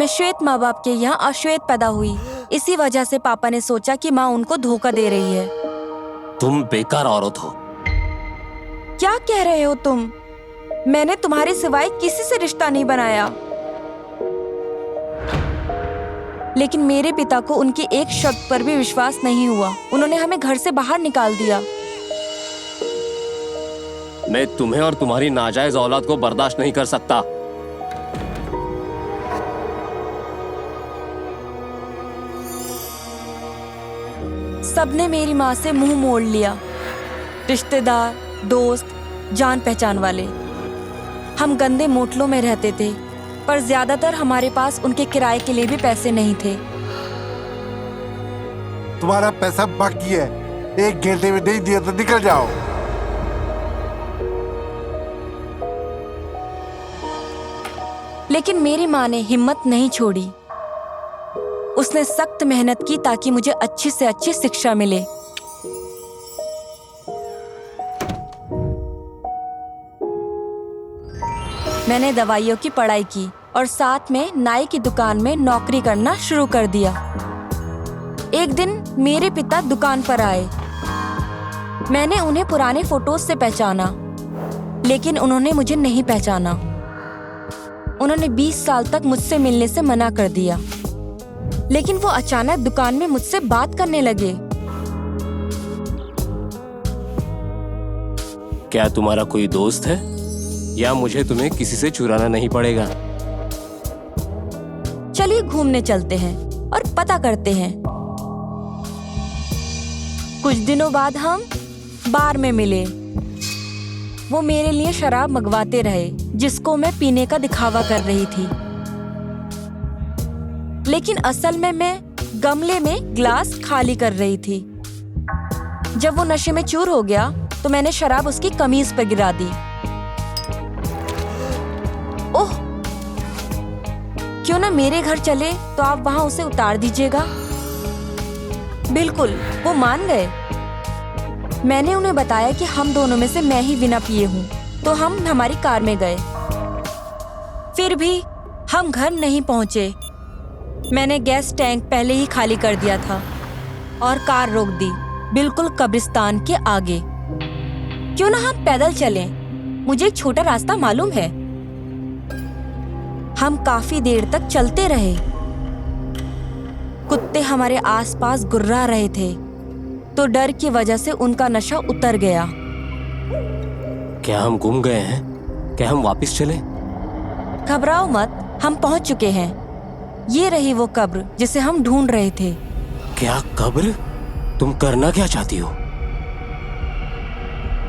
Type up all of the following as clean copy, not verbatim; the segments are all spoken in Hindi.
मैं श्वेत माँ बाप के यहाँ अश्वेत पैदा हुई। इसी वजह से पापा ने सोचा कि माँ उनको धोखा दे रही है। तुम बेकार औरत हो। क्या कह रहे हो तुम? मैंने तुम्हारे सिवाय किसी से रिश्ता नहीं बनाया। लेकिन मेरे पिता को उनके एक शब्द पर भी विश्वास नहीं हुआ। उन्होंने हमें घर से बाहर निकाल दिया। मैं तुम्हें और तुम्हारी नाजायज औलाद को बर्दाश्त नहीं कर सकता। सबने मेरी माँ से मुंह मोड़ लिया। रिश्तेदार, दोस्त, जान पहचान वाले। हम गंदे मोटलों में रहते थे, पर ज्यादातर हमारे पास उनके किराए के लिए भी पैसे नहीं थे। तुम्हारा पैसा बाकी है, 1 घंटे में नहीं दिया तो निकल जाओ। लेकिन मेरी माँ ने हिम्मत नहीं छोड़ी। उसने सख्त मेहनत की ताकि मुझे अच्छी से अच्छी शिक्षा मिले। मैंने दवाइयों की पढ़ाई की और साथ में नाई की दुकान में नौकरी करना शुरू कर दिया। एक दिन मेरे पिता दुकान पर आए। मैंने उन्हें पुराने फोटोज से पहचाना, लेकिन उन्होंने मुझे नहीं पहचाना। उन्होंने 20 साल तक मुझसे मिलने से मना कर दिया, लेकिन वो अचानक दुकान में मुझसे बात करने लगे। क्या तुम्हारा कोई दोस्त है या मुझे तुम्हें किसी से चुराना नहीं पड़ेगा? चलिए घूमने चलते हैं और पता करते हैं। कुछ दिनों बाद हम बार में मिले। वो मेरे लिए शराब मंगवाते रहे, जिसको मैं पीने का दिखावा कर रही थी। लेकिन असल में मैं गमले में ग्लास खाली कर रही थी। जब वो नशे में चूर हो गया तो मैंने शराब उसकी कमीज पर गिरा दी। ओह, क्यों ना मेरे घर चले तो आप वहां उसे उतार दीजिएगा। बिल्कुल, वो मान गए। मैंने उन्हें बताया कि हम दोनों में से मैं ही बिना पिए हूँ, तो हम हमारी कार में गए। फिर भी हम घर नहीं पहुंचे। मैंने गैस टैंक पहले ही खाली कर दिया था और कार रोक दी, बिल्कुल कब्रिस्तान के आगे। क्यों ना हम पैदल चलें? मुझे एक छोटा रास्ता मालूम है। हम काफी देर तक चलते रहे। कुत्ते हमारे आसपास गुर्रा रहे थे, तो डर की वजह से उनका नशा उतर गया। क्या हम गुम गए हैं? क्या हम वापस चले? घबराओ मत, हम पहुंच चुके हैं। ये रही वो कब्र जिसे हम ढूंढ रहे थे। क्या कब्र? तुम करना क्या चाहती हो?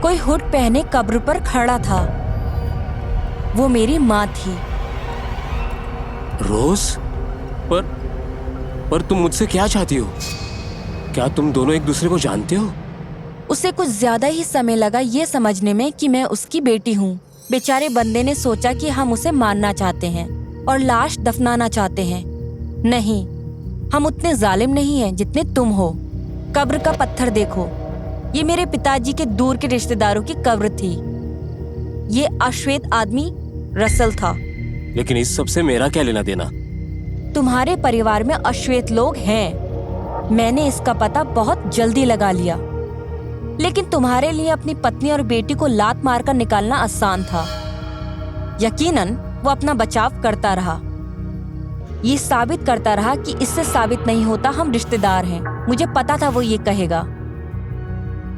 कोई हुड पहने कब्र पर खड़ा था। वो मेरी माँ थी। रोज? पर तुम मुझसे क्या चाहती हो? क्या तुम दोनों एक दूसरे को जानते हो? उसे कुछ ज्यादा ही समय लगा ये समझने में कि मैं उसकी बेटी हूँ। बेचारे बंदे ने सोचा कि हम उसे मारना चाहते हैं और लाश दफनाना चाहते हैं। नहीं, हम उतने जालिम नहीं हैं जितने तुम हो। कब्र का पत्थर देखो, ये मेरे पिताजी के दूर के रिश्तेदारों की कब्र थी। ये अश्वेत आदमी रसल था। लेकिन इस सब से मेरा क्या लेना देना? तुम्हारे परिवार में अश्वेत लोग हैं। मैंने इसका पता बहुत जल्दी लगा लिया। लेकिन तुम्हारे लिए अपनी पत्नी और बेटी को लात मारकर निकालना आसान था। यकीनन वो अपना बचाव करता रहा। ये साबित करता रहा कि इससे साबित नहीं होता हम रिश्तेदार हैं। मुझे पता था वो ये कहेगा,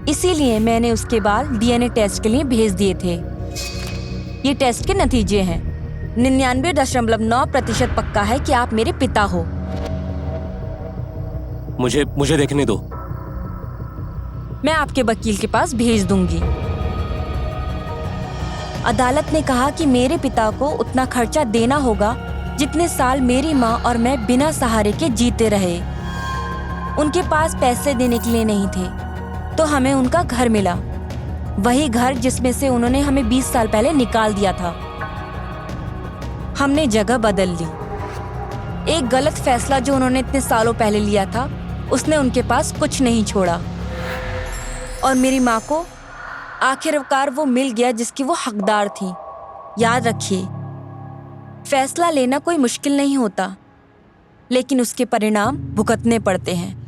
इसीलिए मैंने उसके बाद डीएनए टेस्ट के लिए भेज दिए थे। ये टेस्ट के नतीजे हैं। 99.9% पक्का है कि आप मेरे पिता हो। मुझे देखने दो। मैं आपके वकील के पास भेज दूंगी। अदालत ने कहा कि मेरे पिता को उतना खर्चा देना होगा जितने साल मेरी माँ और मैं बिना सहारे के जीते रहे। उनके पास पैसे देने के लिए नहीं थे, तो हमें उनका घर मिला। वही घर जिसमें से उन्होंने हमें 20 साल पहले निकाल दिया था। हमने जगह बदल ली। एक गलत फैसला जो उन्होंने इतने सालों पहले लिया था, उसने उनके पास कुछ नहीं छोड़ा। और मेरी माँ को आखिरकार वो मिल गया जिसकी वो हकदार थी। याद रखिए, फैसला लेना कोई मुश्किल नहीं होता, लेकिन उसके परिणाम भुगतने पड़ते हैं।